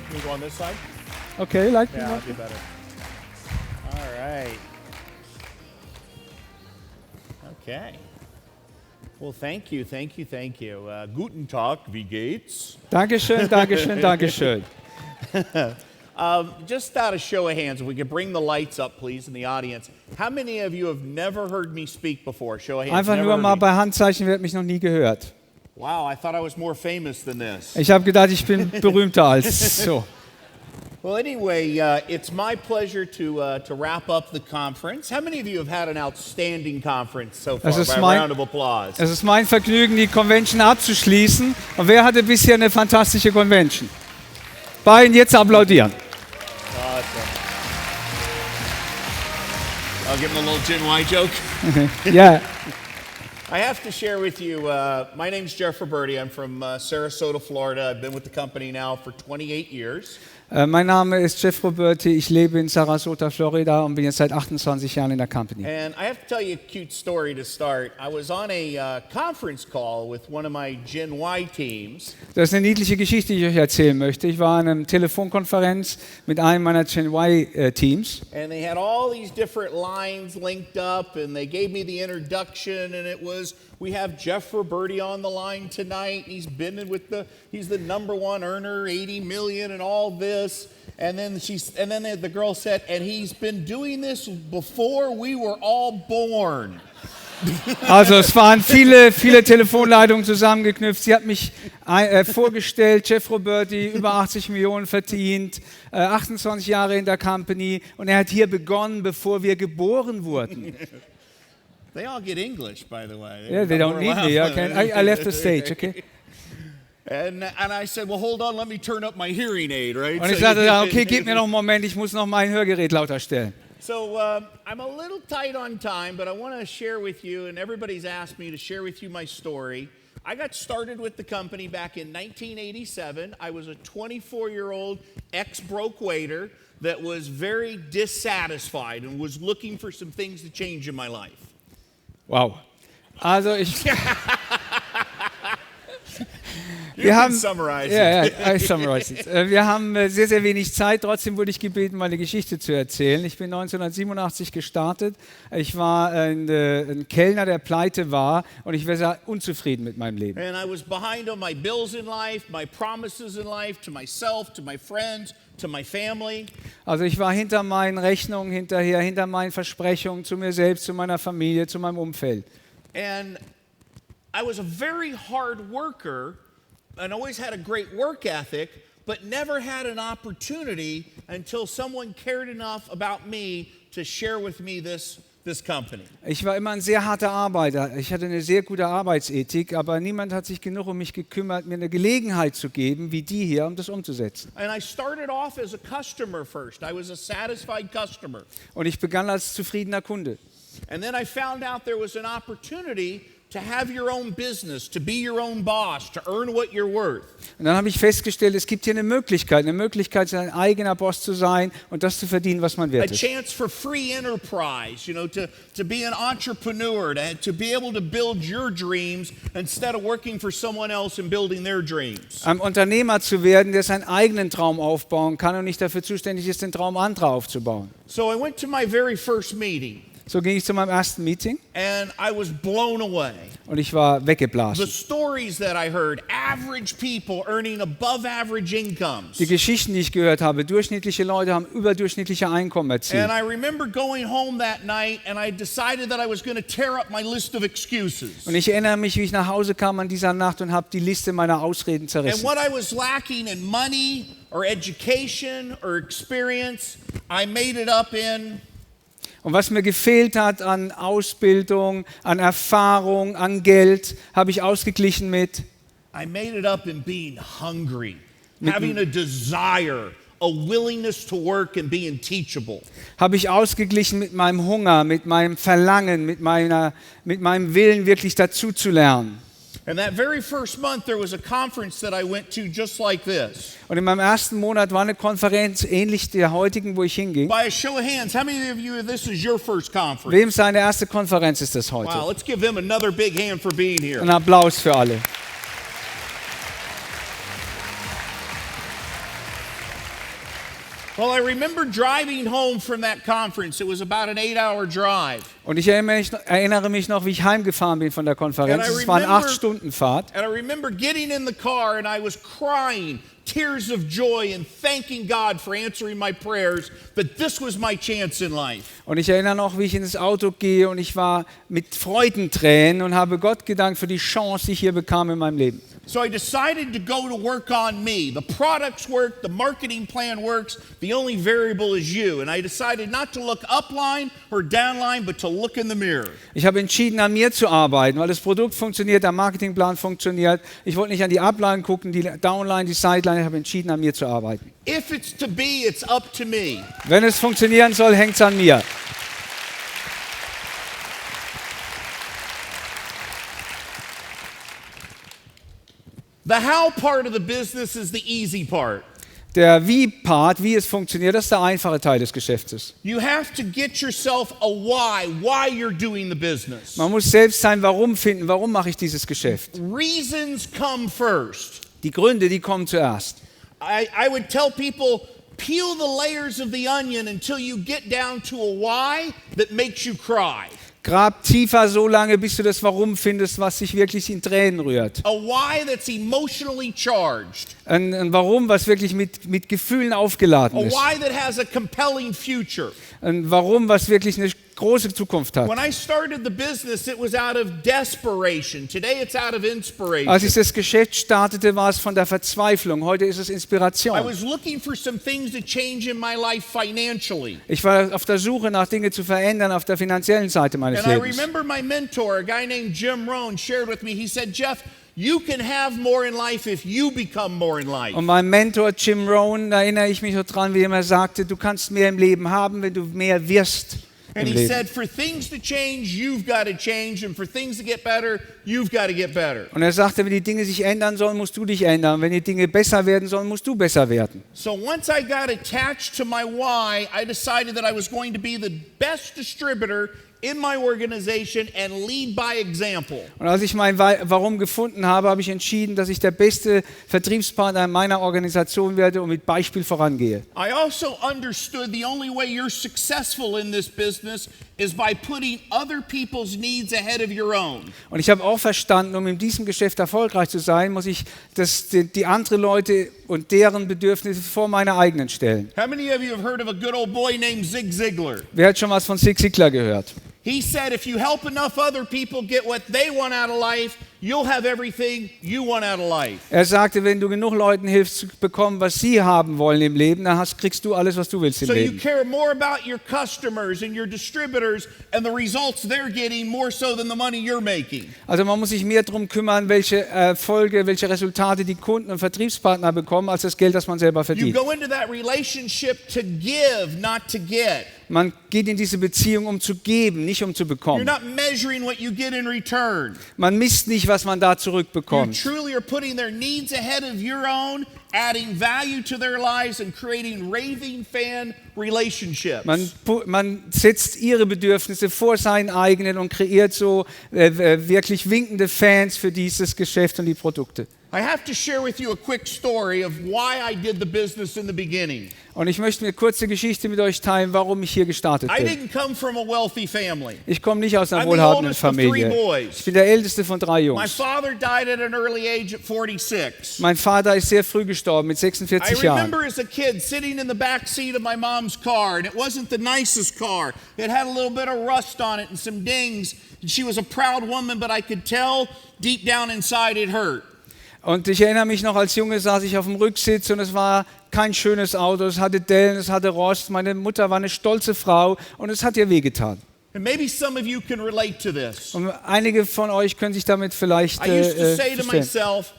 Can we go on this side? Okay, like Yeah, that'd be better. All right. Okay. Well, thank you. Guten Tag, wie geht's? Dankeschön, Dankeschön, Dankeschön. Just out of show of hands, if we could bring the lights up, please, in the audience. How many of you have never heard me speak before? Show of hands. Einfach never nur heard mal me. bei Handzeichen, wer hat mich noch nie gehört. Wow, I thought I was more famous than this. Ich habe gedacht, ich bin berühmter als so. Well, anyway, it's my pleasure to wrap up the conference. How many of you have had an outstanding conference so far? By a round of applause. Es ist mein Vergnügen, die Convention abzuschließen. Und wer hatte bisher eine fantastische Convention? Beiden jetzt applaudieren. Awesome. I'll give him a little Gen Y joke. Ja. I have to share with you, my name's Jeff Roberti. I'm from Sarasota, Florida. I've been with the company now for 28 years. Mein Name ist Jeff Roberti, ich lebe in Sarasota, Florida und bin jetzt seit 28 Jahren in der Company. And I have to tell you a cute story to start. I was on a conference call with one of my Gen Y teams. Das ist eine niedliche Geschichte, die ich euch erzählen möchte. Ich war an einer Telefonkonferenz mit einem meiner Gen Y Teams. And they had all these different lines linked up and they gave me the introduction and it was, we have Jeff Roberti on the line tonight. He's been he's the number one earner, 80 million and all this. And then the girl said, and he's been doing this before we were all born. Also es waren viele Telefonleitungen zusammengeknüpft. Sie hat mich vorgestellt, Jeff Roberti, über 80 Millionen verdient, 28 Jahre in der Company und er hat hier begonnen, bevor wir geboren wurden. They all get English, by the way. Yeah, they don't need me. Okay? I left the stage, okay? And I said, well, hold on, let me turn up my hearing aid, right? Und ich sagte, okay, gib mir noch einen Moment, ich muss noch mein Hörgerät lauter stellen. So I'm a little tight on time, but I want to share with you, and everybody's asked me to share with you my story. I got started with the company back in 1987. I was a 24-year-old ex-broke waiter that was very dissatisfied and was looking for some things to change in my life. Wow. Also Wir haben summarize it. Wir haben sehr, sehr wenig Zeit. Trotzdem wurde ich gebeten, meine Geschichte zu erzählen. Ich bin 1987 gestartet. Ich war ein Kellner, der pleite war und ich war sehr unzufrieden mit meinem Leben. And I was behind on my bills in life, my promises in life, to myself, to my friends, to my family. Also ich war hinter meinen Rechnungen hinterher, hinter meinen Versprechungen zu mir selbst, zu meiner Familie, zu meinem Umfeld. And I was a very hard worker and always had a great work ethic, but never had an opportunity until someone cared enough about me to share with me this company. Ich war immer ein sehr harter Arbeiter. Ich hatte eine sehr gute Arbeitsethik, aber niemand hat sich genug um mich gekümmert, mir eine Gelegenheit zu geben, wie die hier, um das umzusetzen. And I started off as a customer first. I was a satisfied customer. Und ich begann als zufriedener Kunde. And then I found out there was an opportunity to have your own business, to be your own boss, to earn what you're worth. Und dann habe ich festgestellt, es gibt hier eine Möglichkeit, sein eigener Boss zu sein und das zu verdienen, was man wert ist. A chance for free enterprise, to be an entrepreneur, to be able to build your dreams instead of working for someone else and building their dreams. Ein Unternehmer zu werden, der seinen eigenen Traum aufbauen kann und nicht dafür zuständig ist, den Traum anderer aufzubauen. So I went to my very first meeting. So ging ich zu meinem ersten Meeting. And I was blown away. Und ich war weggeblasen. The stories that I heard, average people earning above average incomes. Die Geschichten, die ich gehört habe, durchschnittliche Leute haben überdurchschnittliche Einkommen erzielt. And I remember going home that night and I decided that I was going to tear up my list of excuses. Und ich erinnere mich, wie ich nach Hause kam an dieser Nacht und habe die Liste meiner Ausreden zerrissen. And what I was lacking in money or education or experience, I made it up in. Und was mir gefehlt hat an Ausbildung, an Erfahrung, an Geld, habe ich ausgeglichen mit I made it up in being hungry, having a desire, a willingness to work and being teachable. Habe ich ausgeglichen mit meinem Hunger, mit meinem Verlangen, mit meinem Willen, wirklich dazu zu lernen. And that very first month there was a conference that I went to just like this. Und in meinem ersten Monat war eine Konferenz ähnlich der heutigen, wo ich hinging. By a show of hands, how many of you this is your first conference? Wem seine erste Konferenz ist das heute? Wow, let's give them another big hand for being here. Ein Applaus für alle. Well, I remember driving home from that conference. It was about an 8-hour drive. Und ich erinnere mich noch, wie ich heimgefahren bin von der Konferenz. Es war eine 8-Stunden-Fahrt. And I remember getting in the car and I was crying tears of joy and thanking God for answering my prayers, that this was my chance in life. Und ich erinnere noch, wie ich ins Auto gehe und ich war mit Freudentränen und habe Gott gedankt für die Chance, die ich hier bekam in meinem Leben. So I decided to go to work on me. The products work, the marketing plan works, the only variable is you. And I decided not to look upline or downline, but to look in the mirror. Ich habe entschieden, an mir zu arbeiten, weil das Produkt funktioniert, der Marketingplan funktioniert. Ich wollte nicht an die Upline gucken, die Downline, die Sideline. Ich habe entschieden, an mir zu arbeiten. If it's to be, it's up to me. Wenn es funktionieren soll, hängt es an mir. The how part of the business is the easy part. Der Wie-Part, wie es funktioniert, das ist der einfache Teil des Geschäftes. You have to get yourself a why you're doing the business. Man muss selbst sein Warum finden, warum mache ich dieses Geschäft. Reasons come first. Die Gründe, die kommen zuerst. I would tell people, peel the layers of the onion until you get down to a why that makes you cry. Grab tiefer so lange, bis du das Warum findest, was sich wirklich in Tränen rührt. A why that's emotionally charged. Ein Warum, was wirklich mit Gefühlen aufgeladen A ist. why that has a compelling future. Ein Warum, was wirklich eine große Zukunft hat. When I started the business, it was out of desperation. Today it's out of inspiration. Als ich das Geschäft startete, war es von der Verzweiflung. Heute ist es I Inspiration. was looking for some things to change in my life financially. Ich war auf der Suche nach Dinge zu verändern auf der finanziellen Seite meines And I Lebens. remember my mentor, a guy named Jim Rohn, shared with me, he said, Jeff, you can have more in life if you become more in life. Und mein Mentor Jim Rohn, da erinnere ich mich noch dran, wie er immer sagte, du kannst mehr im Leben haben, wenn du mehr wirst im And he Leben. said, for things to change, you've got to change. And for things to get better, you've got to get better. Und er sagte, wenn die Dinge sich ändern sollen, musst du dich ändern. Wenn die Dinge besser werden sollen, musst du besser werden. So once I got attached to my why, I decided that I was going to be the best distributor in my organization and lead by example. Und als ich mein Warum gefunden habe, habe ich entschieden, dass ich der beste Vertriebspartner in meiner Organisation werde und mit Beispiel vorangehe. I also understood the only way you're successful in this business is by putting other people's needs ahead of your own. Und ich habe auch verstanden, um in diesem Geschäft erfolgreich zu sein, muss ich die anderen Leute und deren Bedürfnisse vor meine eigenen stellen. How many of you have heard of a good old boy named Zig Ziglar? Wer hat schon was von Zig Ziglar gehört? He said, if you help enough other people get what they want out of life, you'll have everything you want out of life. Er sagte, wenn du genug Leuten hilfst zu bekommen, was sie haben wollen im Leben, dann kriegst du alles, was du willst im So you Leben. care more about your customers and your distributors and the results they're getting more so than the money you're making. Also man muss sich mehr darum kümmern, welche Erfolge, welche Resultate die Kunden und Vertriebspartner bekommen, als das Geld, das man selber You verdient. go into that relationship to give, not to get. Man geht in diese Beziehung, um zu geben, nicht um zu You're bekommen. not measuring what you get in return. Man misst nicht, was man da You zurückbekommt. truly are putting their needs ahead of your own, adding value to their lives and creating raving fan relationships. Man setzt ihre Bedürfnisse vor seinen eigenen und kreiert so wirklich winkende Fans für dieses Geschäft und die Produkte. I have to share with you a quick story of why I did the business in the beginning. Und ich möchte eine kurze Geschichte mit euch teilen, warum ich hier gestartet I bin. didn't come from a wealthy family. Ich komme nicht aus einer I'm the wohlhabenden oldest of three Familie. boys. Ich bin der älteste von 3 My Jungs. father died at an early age at 46. Mein Vater ist sehr früh gestorben, mit I 46 Jahren. remember as a kid sitting in the back seat of my mom's car, and it wasn't the nicest car. It had a little bit of rust on it and some dings. And she was a proud woman, but I could tell deep down inside it hurt. Und ich erinnere mich noch, als Junge saß ich auf dem Rücksitz und es war kein schönes Auto, es hatte Dellen, es hatte Rost. Meine Mutter war eine stolze Frau und es hat ihr wehgetan. And maybe some of you can relate to this. Und einige von euch können sich damit vielleicht I used to say to verstehen. myself,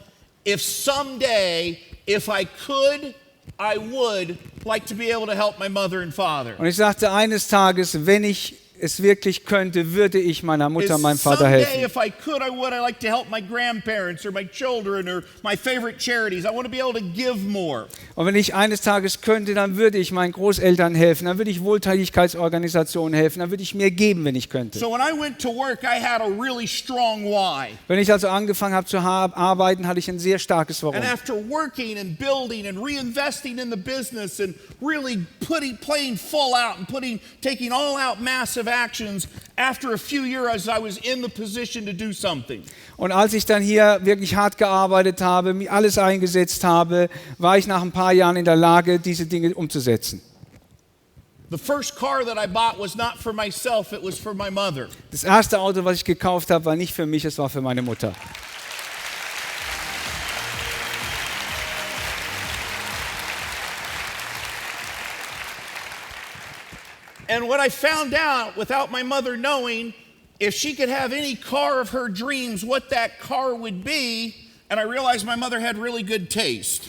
if someday, if I could, I would like to be able to help my mother and father. Und ich sagte eines Tages, wenn ich es wirklich könnte, würde ich meiner Mutter, Is meinem Vater someday, helfen. if I could, I would. I like to help my grandparents or my children or my favorite charities. I want to be able to give more. Und wenn ich eines Tages könnte, dann würde ich meinen Großeltern helfen, dann würde ich Wohltätigkeitsorganisationen helfen, dann würde ich mehr geben, wenn ich könnte. So when I went to work, I had a really strong why. Wenn ich also angefangen habe zu arbeiten, hatte ich ein sehr starkes Warum. And after working and building and reinvesting in the business and really playing full out and taking all out massive actions, after a few years I was in the position to do something. Und als ich dann hier wirklich hart gearbeitet habe, mir alles eingesetzt habe, war ich nach ein paar Jahren in der Lage, diese Dinge umzusetzen. The first car that I bought was not for myself, it was for my mother. Das erste Auto, was ich gekauft habe, war nicht für mich, es war für meine Mutter. And what I found out without my mother knowing, if she could have any car of her dreams, what that car would be, and I realized my mother had really good taste.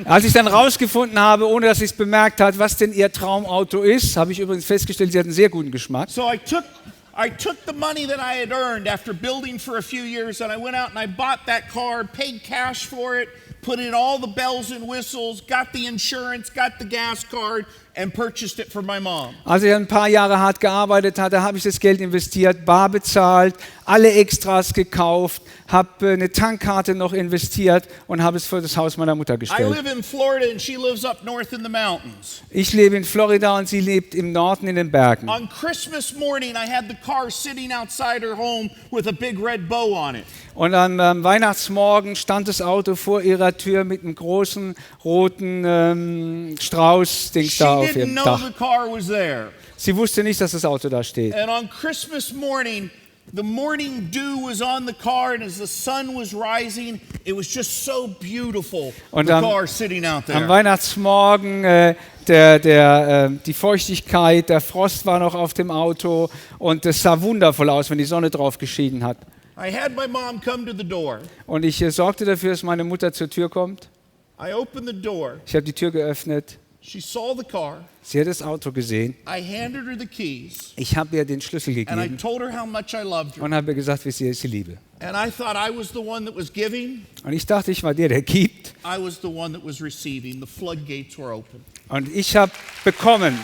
Als ich dann rausgefunden habe, ohne dass sie es bemerkt hat, was denn ihr Traumauto ist, habe ich übrigens festgestellt, sie hat einen sehr guten Geschmack. So I took the money that I had earned after building for a few years, and I went out and I bought that car, paid cash for it, put in all the bells and whistles, got the insurance, got the gas card, and purchased it for my mom. Als ich ein paar Jahre hart gearbeitet hatte, habe ich das Geld investiert, bar bezahlt, alle Extras gekauft, habe eine Tankkarte noch investiert und habe es für das Haus meiner Mutter I gestellt. live in Florida and she lives up north in the mountains. Ich lebe in Florida und sie lebt im Norden in den Bergen. On Christmas morning, I had the car sitting outside her home with a big red bow on it. Und am Weihnachtsmorgen stand das Auto vor ihrer Tür mit einem großen roten Strauß-Dings She da auf didn't ihrem know Dach. the car was there. Sie wusste nicht, dass das Auto da steht. And on Christmas morning, the morning dew was on the car, and as the sun was rising, it was just so beautiful. Und The am- car sitting out Am there. Weihnachtsmorgen die Feuchtigkeit, der Frost war noch auf dem Auto und es sah wundervoll aus, wenn die Sonne drauf geschienen hat. I had my mom come to the door. Und ich sorgte dafür, dass meine Mutter zur Tür kommt. I opened the door. Ich habe die Tür geöffnet. She saw the car. Sie hat das Auto gesehen. I handed her the keys, Ich habe ihr den Schlüssel and I gegeben told her how much I loved her. und habe ihr gesagt, wie sehr ich sie liebe. And I thought I was the one that was giving. Und ich dachte, ich war der gibt. I was the one that was receiving. The floodgates were open. Und ich habe bekommen.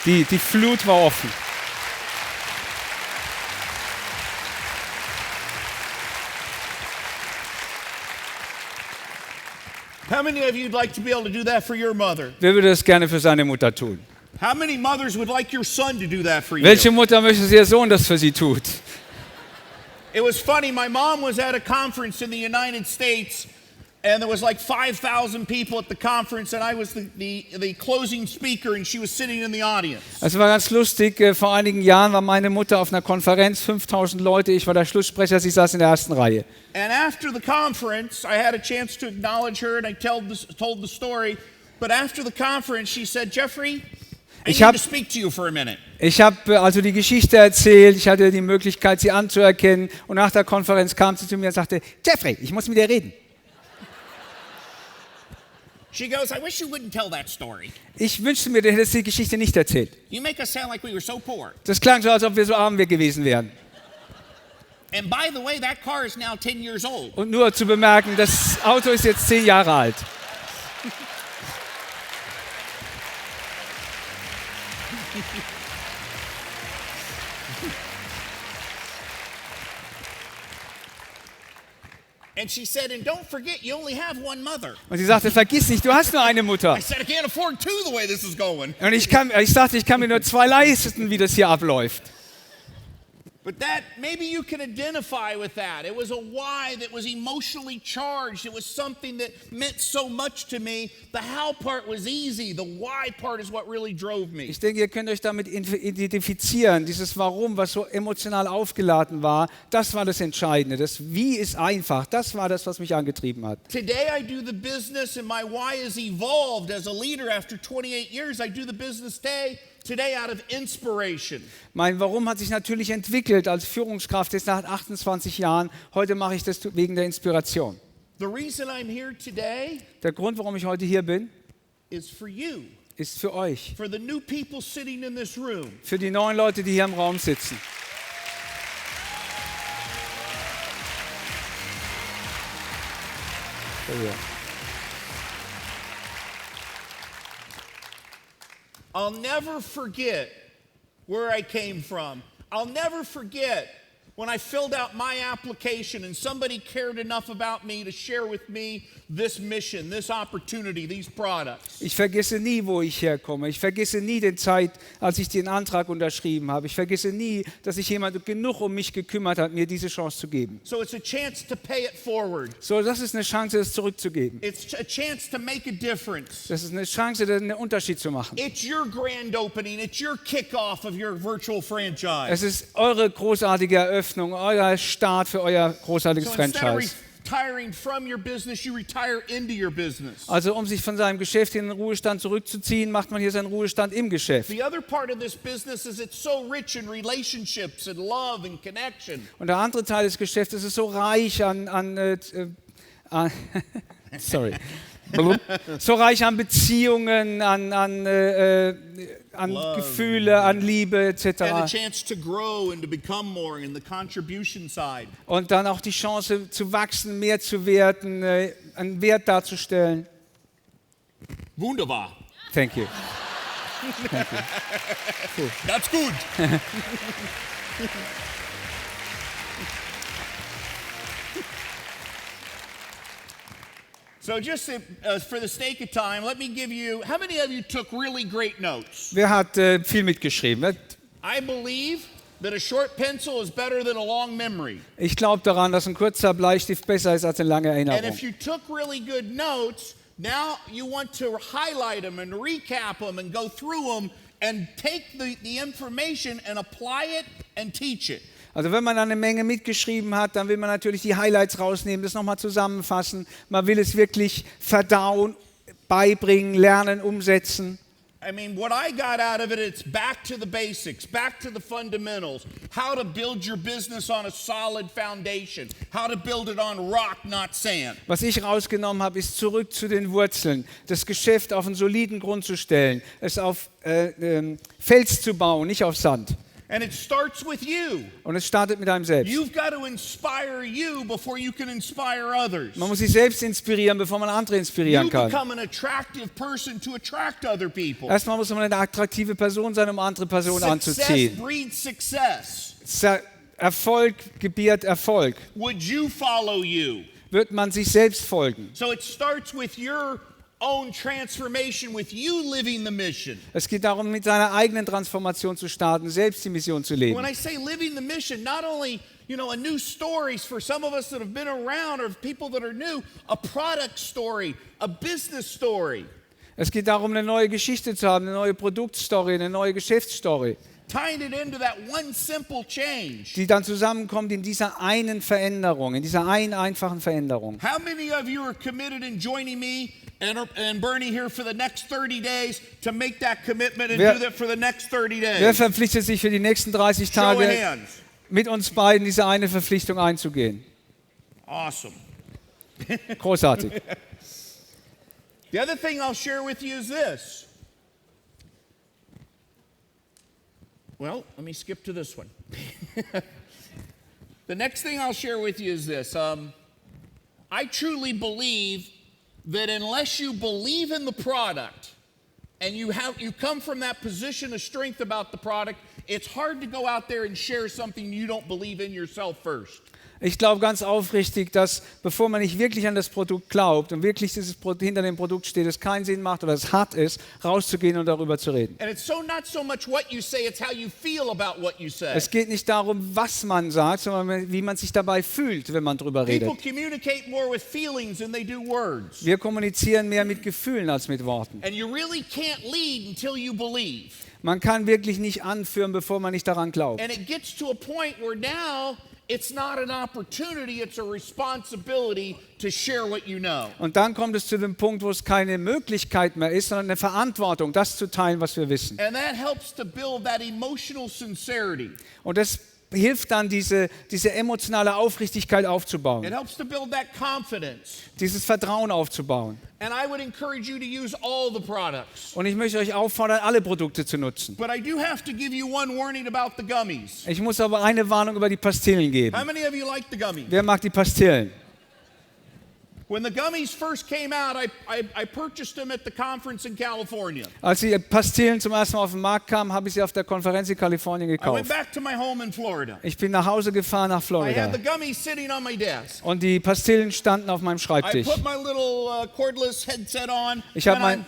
Die Flut war offen. How many of you'd like to be able to do that for your mother? Wer würde das gerne für seine Mutter tun? How many mothers would like your son to do that for you? Welche Mutter möchte, dass ihr Sohn das für sie tut? It was funny. My mom was at a conference in the United States, and there was like 5,000 people at the conference, and I was the closing speaker, and she was sitting in the audience. Es war ganz lustig. Vor einigen Jahren war meine Mutter auf einer Konferenz, 5000 Leute. Ich war der Schlusssprecher, sie saß in der ersten Reihe. And after the conference, I had a chance to acknowledge her, and I told the story. But after the conference, she said, "Jeffrey, I Ich need hab- to speak to you for a minute." Ich habe also die Geschichte erzählt, ich hatte die Möglichkeit, sie anzuerkennen. Und nach der Konferenz kam sie zu mir und sagte, Jeffrey, ich muss mit dir reden. She goes, "I wish you wouldn't tell that story. Ich wünschte mir, du hättest die Geschichte nicht erzählt. You make us sound like we were so poor. Das klang so, als ob wir so arm gewesen wären. And by the way, that car is now 10 years old." Und nur zu bemerken, das Auto ist jetzt 10 Jahre alt. And she said, "And don't forget, you only have one mother." Und sie sagte, vergiss nicht, du hast nur eine Mutter. I said, "I can't afford two the way this is going." Und ich sagte, ich kann mir nur 2 leisten, wie das hier abläuft. But that, maybe you can identify with that. It was a why that was emotionally charged. It was something that meant so much to me. The how part was easy. The why part is what really drove me. Ich denke, ihr könnt euch damit identifizieren. Dieses Warum, was so emotional aufgeladen war, das war das Entscheidende. Das Wie ist einfach. Das war das, was mich angetrieben hat. Today I do the business and my why has evolved as a leader after 28 years. I do the business today out of inspiration. Mein Warum hat sich natürlich entwickelt als Führungskraft jetzt nach 28 Jahren. Heute mache ich das wegen der Inspiration. The reason I'm here today Der Grund, warum ich heute hier bin, is for you. ist für euch, for the new people sitting in this room. für die neuen Leute, die hier im Raum sitzen. Oh ja. I'll never forget where I came from. I'll never forget when I filled out my application and somebody cared enough about me to share with me this mission, this opportunity, these products. Ich vergesse nie, wo ich herkomme. Ich vergesse nie die Zeit, als ich den Antrag unterschrieben habe. Ich vergesse nie, dass sich jemand genug um mich gekümmert hat, mir diese Chance zu geben. So it's a chance to pay it forward. So, das ist eine Chance, das zurückzugeben. It's a chance to make a difference. Das ist eine Chance, einen Unterschied zu machen. It's your grand opening. It's your kickoff of your virtual franchise. Es ist eure großartige Eröffnung, euer Start für euer großartiges So instead of Franchise. retiring from your business, you retire into your business. Also um sich von seinem Geschäft in den Ruhestand zurückzuziehen, macht man hier seinen Ruhestand im Geschäft. The other part of this business is it's so rich in relationships and love and connection. Und der andere Teil des Geschäftes ist so reich sorry. So reich an Beziehungen, an Gefühle, an Liebe And a etc. chance to grow and to become more in the contribution side. Und dann auch die Chance zu wachsen, mehr zu werden, einen Wert darzustellen. Wunderbar. Thank you. That's good. So just for the sake of time, let me give you, how many of you took really great notes? Wer hat viel mitgeschrieben? I believe that a short pencil is better than a long memory. Ich glaube daran, dass ein kurzer Bleistift besser ist als eine lange And Erinnerung. if you took really good notes, now you want to highlight them and recap them and go through them and take the information and apply it and teach it. Also wenn man eine Menge mitgeschrieben hat, dann will man natürlich die Highlights rausnehmen, das nochmal zusammenfassen. Man will es wirklich verdauen, beibringen, lernen, umsetzen. I mean, what I got out of it, it's back to the basics, back to the fundamentals, how to build your business on a solid foundation, how to build it on rock, not sand. Was ich rausgenommen habe, ist zurück zu den Wurzeln, das Geschäft auf einen soliden Grund zu stellen, es auf Fels zu bauen, nicht auf Sand. And it starts with you. Und es startet mit einem selbst. You've got to inspire you before you can inspire others. Man muss sich selbst inspirieren, bevor man andere inspirieren You kann. become an attractive person to attract other people. Erstmal muss man eine attraktive Person sein, um andere Personen Success anzuziehen. breeds success. Erfolg gebiert Erfolg. Would you follow you? Wird man sich selbst folgen. So it starts with your own transformation, with you living the mission. Es geht darum, mit seiner eigenen Transformation zu starten, selbst die Mission zu leben. When I say living the mission, not only, a new stories for some of us that have been around or people that are new, a product story, a business story. Es geht darum, eine neue Geschichte zu haben, eine neue Produktstory, eine neue Geschäftsstory, Tying it into that one simple change. die dann zusammenkommt in dieser einen Veränderung, in dieser einen einfachen Veränderung. How many of you are committed in joining me and Bernie here for the next 30 days to make that commitment and do that for the next 30 days? Wer verpflichtet sich für die nächsten 30 Show of Tage hands. mit uns beiden diese eine Verpflichtung einzugehen? Awesome. Großartig. The other thing I'll share with you is this. Well, let me skip to this one. The next thing I'll share with you is this. I truly believe that unless you believe in the product and you come from that position of strength about the product, it's hard to go out there and share something you don't believe in yourself first. Ich glaube ganz aufrichtig, dass bevor man nicht wirklich an das Produkt glaubt und wirklich hinter dem Produkt steht, es keinen Sinn macht oder es hart ist, rauszugehen und darüber zu reden. And it's not so much what you say, it's how you feel about what you say. Es geht nicht darum, was man sagt, sondern wie man sich dabei fühlt, wenn man darüber redet. People communicate more with feelings than they do words. Wir kommunizieren mehr mit Gefühlen als mit Worten. And you really can't lead until you believe. Man kann wirklich nicht anführen, bevor man nicht daran glaubt. And it gets to a point where now it's not an opportunity, it's a responsibility to share what you know. Und dann kommt es zu dem Punkt, wo es keine Möglichkeit mehr ist, sondern eine Verantwortung, das zu teilen, was wir wissen. And that helps to build that emotional sincerity. Und das hilft dann, diese emotionale Aufrichtigkeit aufzubauen, It helps to build that confidence. dieses Vertrauen aufzubauen. And I would encourage you to use all the products. Und ich möchte euch auffordern, alle Produkte zu nutzen. But I do have to give you one warning about the gummies. Ich muss aber eine Warnung über die Pastillen geben. How many of you like the gummies? Wer mag die Pastillen? When the gummies first came out, I purchased them at the conference in California. Als die Pastillen zum ersten Mal auf den Markt kamen, habe ich sie auf der Konferenz in Kalifornien I went gekauft. back to my home in Florida. Ich bin nach Hause gefahren nach I Florida. had the gummies sitting on my desk. Und die Pastillen standen auf meinem I Schreibtisch. put my little cordless headset on. Ich habe and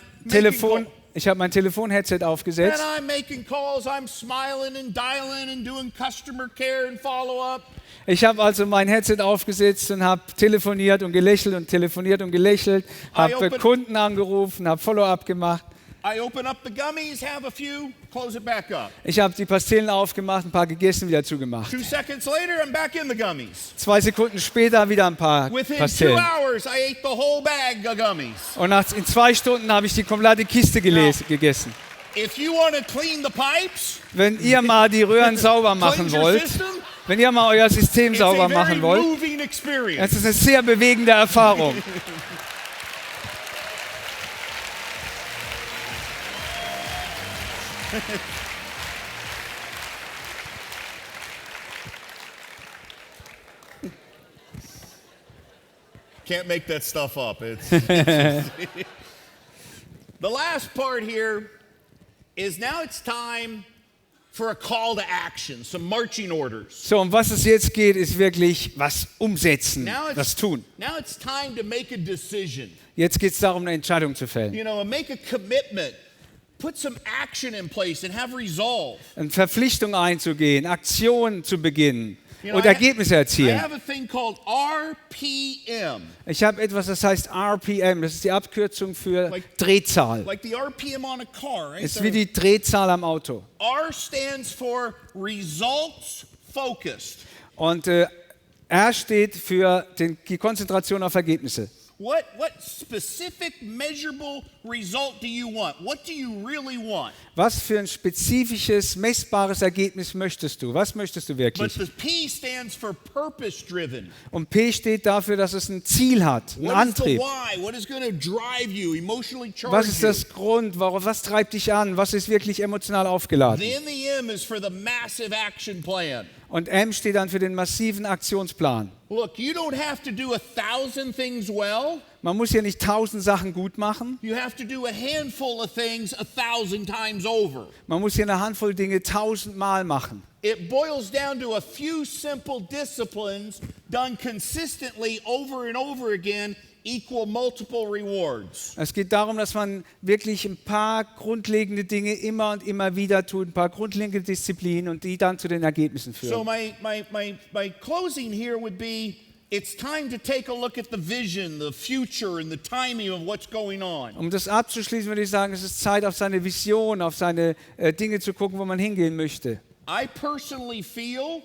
mein Telefon-Headset aufgesetzt. And I'm making calls. I'm smiling and dialing and doing customer care and follow-up. Ich habe also mein Headset aufgesetzt und habe telefoniert und gelächelt und telefoniert und gelächelt, habe Kunden angerufen, habe Follow-up gemacht. I open up the gummies, have a few, close it back up. Ich habe die Pastillen aufgemacht, ein paar gegessen, wieder zugemacht. 2 seconds later, I'm back in the gummies. 2 Sekunden später wieder ein paar Within 2 Pastillen. hours, I ate the whole bag of gummies. Und in 2 Stunden habe ich die komplette Kiste gegessen. If you want to clean the pipes, Wenn ihr mal die Röhren sauber machen cleanse your wollt, system, wenn ihr mal euer System it's a sauber very machen wollt, moving das experience. ist eine sehr bewegende Erfahrung. Can't make that stuff up. The last part here is now it's time for a call to action, some marching orders. So, um was es jetzt geht, ist wirklich was umsetzen, was tun. Now it's time to make a decision. Jetzt geht es darum, eine Entscheidung zu fällen. You know, make a commitment. Put some action in place and have resolve. Eine Verpflichtung einzugehen, Aktionen zu beginnen You know, und Ergebnisse I erzielen. have a thing called RPM. Ich habe etwas, das heißt RPM, das ist die Abkürzung für Drehzahl. Like the RPM on a car, right? Es ist wie die Drehzahl am Auto. R stands for results focused. Und R steht für die Konzentration auf Ergebnisse. What specific measurable result do you want? What do you really want? Was für ein spezifisches, messbares Ergebnis möchtest du? Was möchtest du But wirklich? the P stands for purpose driven. Und P steht dafür, dass es ein Ziel hat, einen What is the Antrieb. why? What is going to drive you, emotionally charge Was ist you? das Grund? Was treibt dich an? Was ist wirklich emotional aufgeladen? The M is for the massive action plan. Und M steht dann für den massiven Aktionsplan. Look, you don't have to do 1,000 things well. Man muss ja nicht 1000 Sachen gut machen. You have to do a handful of things 1,000 times over. Man muss ja eine Handvoll Dinge 1000 Mal machen. It boils down to a few simple disciplines done consistently over and over again equal multiple rewards. Es geht darum, dass man wirklich ein paar grundlegende Dinge immer und immer wieder tut, ein paar grundlegende Disziplinen und die dann zu den Ergebnissen So führen. my closing here would be, it's time to take a look at the vision, the future, and the timing of what's going on. Um das abzuschließen, würde ich sagen, es ist Zeit, auf seine Vision, auf seine Dinge zu gucken, wo man hingehen möchte. I personally feel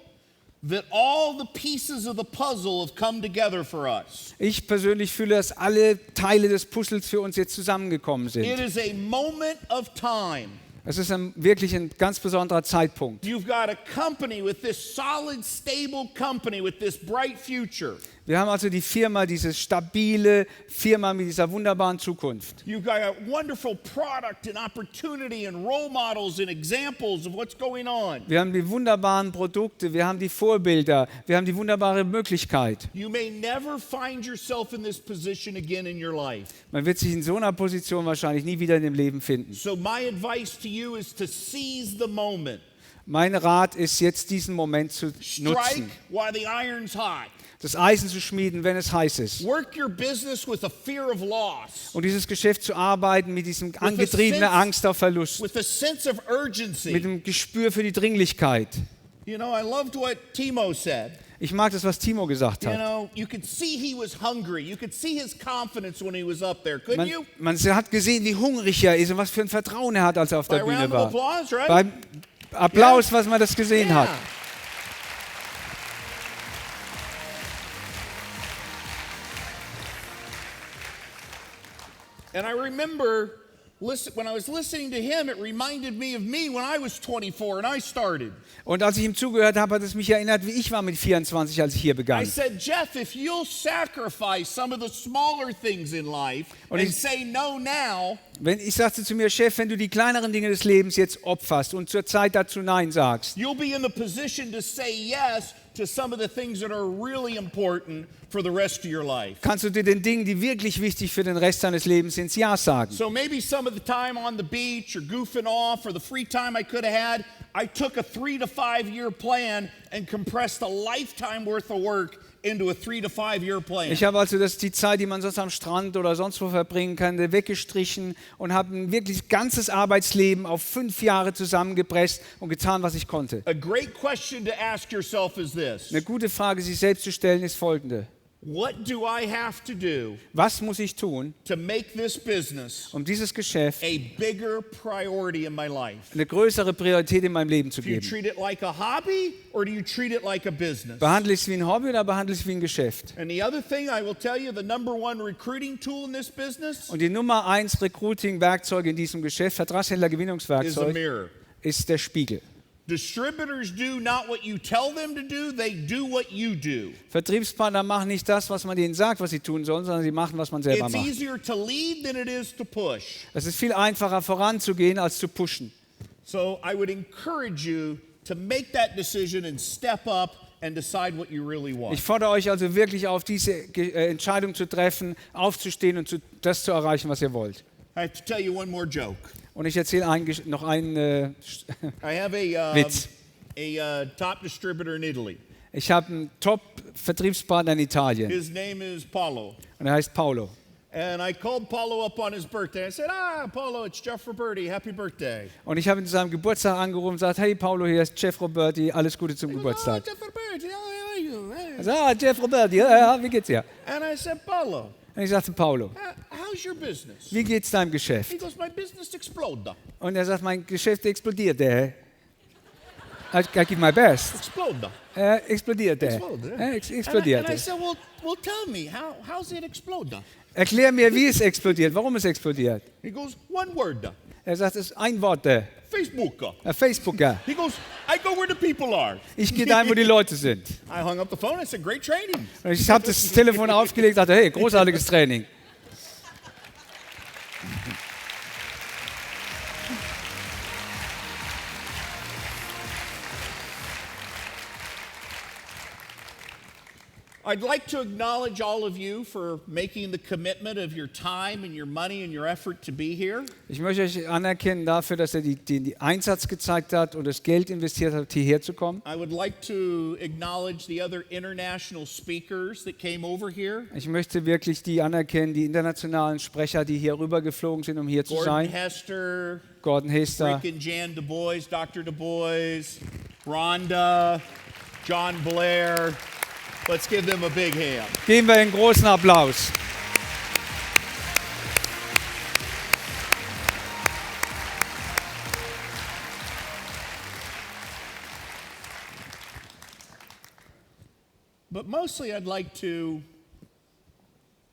that all the pieces of the puzzle have come together for us. Ich persönlich fühle, dass alle Teile des Puzzles für uns jetzt zusammengekommen It sind. is a moment of time. Es ist wirklich ein ganz besonderer Zeitpunkt. You've got a company with this solid, stable company with this bright future. Wir haben also die Firma, diese stabile Firma mit dieser wunderbaren Zukunft. You've got a wonderful product and opportunity and role models and examples of what's going on. Wir haben die wunderbaren Produkte, wir haben die Vorbilder, wir haben die wunderbare Möglichkeit. You may never find yourself in this position again in your life. Man wird sich in so einer Position wahrscheinlich nie wieder in dem Leben finden. So my advice to you is to seize the moment. Mein Rat ist jetzt, diesen Moment zu Strike nutzen, while the iron's hot. das Eisen zu schmieden, wenn es heiß ist. Work your business with a fear of loss, Und dieses Geschäft zu arbeiten mit diesem angetriebenen Angst auf Verlust, with a sense of mit urgency. dem Gespür für die Dringlichkeit. You know, I loved what Timo said. Ich mag das, was Timo gesagt You hat. know, you could see he was hungry. You could see his confidence when he was up there, couldn't you? Man hat gesehen, wie hungrig er ist und was für ein Vertrauen er hat, als er auf By der a Bühne round of war. applause, right? Beim Applaus, was man das gesehen hat. Yeah. And I remember when I was listening to him, it reminded me of me when I was 24 and I started. Und als ich ihm zugehört habe, hat es mich erinnert, wie ich war mit 24, als ich hier I begann. said, Jeff, if you'll sacrifice some of the smaller things in life Und and ich- say no now, Ich sagte zu mir, Chef, wenn du die kleineren Dinge des Lebens jetzt opferst und zur Zeit dazu Nein sagst, you'll be in the position to say yes to some of the things that are really important for the rest of your life. kannst du dir den Dingen, die wirklich wichtig für den Rest deines Lebens sind, Ja sagen. So maybe some of the time on the beach or goofing off or the free time I could have had, I took a 3 to 5 year plan and compressed a lifetime worth of work into a 3 to 5 year plan. Ich habe also die Zeit, die man sonst am Strand oder sonst wo verbringen kann, weggestrichen und habe ein wirklich ganzes Arbeitsleben auf 5 Jahre zusammengepresst und getan, was ich konnte. A great question to ask yourself is this: Eine gute Frage, sich selbst zu stellen, ist folgende. what do I have to do Was muss ich tun, to make this business um dieses Geschäft a bigger priority in my life? eine größere Priorität in meinem Leben zu Do you geben? treat it like a hobby or do you treat it like a business? Behandle ich es wie ein Hobby oder behandle ich es wie ein Geschäft? And the other thing I will tell you, the number one recruiting tool in this business Und die Nummer 1 Recruiting-Werkzeug in diesem Geschäft, is a Vertragshändler-Gewinnungswerkzeug, mirror. ist der Spiegel. Distributors do not what you tell them to do, they do what you do. Vertriebspartner machen nicht das, was man denen sagt, was sie tun sollen, sondern sie machen, was man selber It's macht. easier to lead than it is to push. Es ist viel einfacher voranzugehen, als zu pushen. So I would encourage you to make that decision and step up and decide what you really want. Ich fordere euch also wirklich auf, diese Entscheidung zu treffen, aufzustehen und das zu erreichen, was ihr wollt. I have to tell you one more joke. Und ich erzähle noch einen I have a Witz. top distributor in Italy. Ich habe einen Top-Vertriebspartner in Italien His name is Paulo. und er heißt Paolo. And I called Paulo up on his birthday. I said, Paulo, it's Jeff Roberti. Happy birthday. Und ich habe ihn zu seinem Geburtstag angerufen und gesagt, hey Paolo, hier ist Jeff Roberti, alles Gute zum He goes, Geburtstag. Jeff Roberti, how are you? Hey." Er sagt, Jeff Roberti, ja, wie geht's dir? And I said, Paulo, Und ich sagte, Paolo, how's your business? wie geht's deinem Geschäft? He goes, my business exploded. Und er sagt, mein Geschäft explodiert. I give my best. Exploded. Explodierte. Exploded, yeah. Explodierte. And I said, well, tell me, how's it exploded? Erklär mir, wie es explodiert, warum es explodiert. He goes, one word, Er sagt, es ist ein Wort, Facebook. Facebooker. He goes, I go where the people are. Ich gehe dahin, wo die Leute sind. I hung up the phone. I said, great training. Und ich habe das Telefon aufgelegt und dachte, hey, großartiges Training. I'd like to acknowledge all of you for making the commitment of your time and your money and your effort to be here. Ich möchte euch anerkennen dafür, dass ihr die Einsatz gezeigt habt und das Geld investiert habt, hierher zu kommen. I would like to acknowledge the other international speakers that came over here. Ich möchte wirklich die anerkennen, die internationalen Sprecher, die hier rübergeflogen sind, um hier zu Gordon sein. Hester, Gordon Hester, Rick and Jan Du Bois, Dr. Du Bois, Rhonda, John Blair. Let's give them a big hand. geben wir einen großen Applaus. But mostly I'd like to,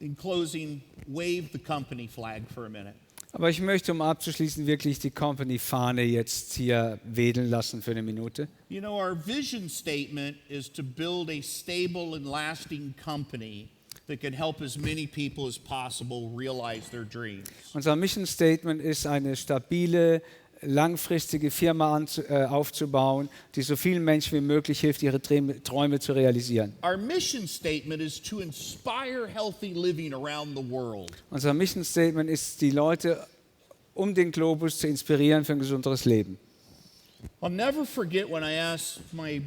in closing, wave the company flag for a minute. Aber ich möchte, um abzuschließen, wirklich die Company-Fahne jetzt hier wedeln lassen für eine Minute. You know, our vision statement is to build a stable and lasting company that can help as many people as possible realize their dreams. Unser Mission Statement ist, eine stabile, langfristige Firma aufzubauen, die so vielen Menschen wie möglich hilft, ihre Träume zu realisieren. Our mission statement is to inspire healthy living around the world. Unser Mission Statement ist, die Leute um den Globus zu inspirieren für ein gesunderes Leben. I'll never forget when I asked my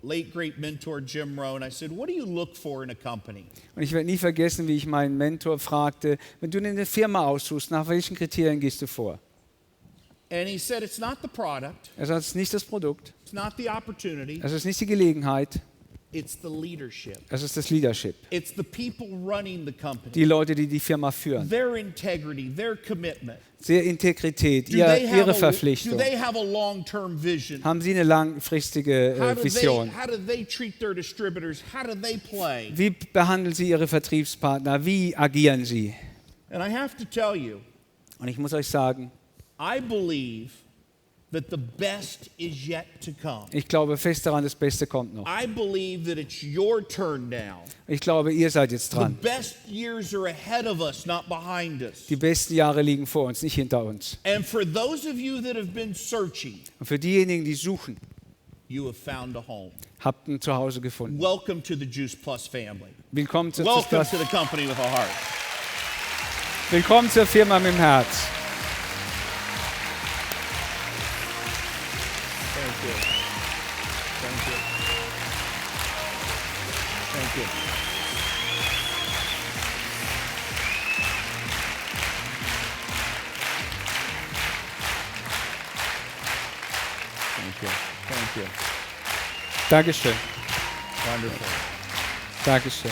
late great mentor Jim Rohn, I said, what do you look for in a company? Und ich werde nie vergessen, wie ich meinen Mentor fragte, wenn du eine Firma aussuchst, nach welchen Kriterien gehst du vor? And he said, it's not the product, Er sagt, es ist nicht das Produkt, it's not the opportunity, es ist nicht die Gelegenheit, it's the leadership. es ist das Leadership. It's the people running the company. Die Leute, die die Firma führen. Their integrity, their commitment. Ihre Integrität, Do they ihre do Verpflichtung. they have a long-term vision? Haben sie eine langfristige Vision? How do they treat their distributors? How do they play? Wie behandeln sie ihre Vertriebspartner? Wie agieren sie? And I have to tell you, Und ich muss euch sagen, I believe that the best is yet to come. ich glaube fest daran, das Beste kommt noch. I believe that it's your turn now. Ich glaube, ihr seid jetzt The dran. best years are ahead of us, not behind us. Die besten Jahre liegen vor uns, nicht hinter uns. And for those of you that have been searching, Und für diejenigen, die suchen, you have found a home. habt ein Zuhause gefunden. Welcome to the Juice Plus family. Willkommen zur, Welcome to the company with a heart. willkommen zur Firma mit dem Herz. Thank you. Thank you. Thank you. Thank you. Thank you. Dankeschön. Wonderful. Dankeschön.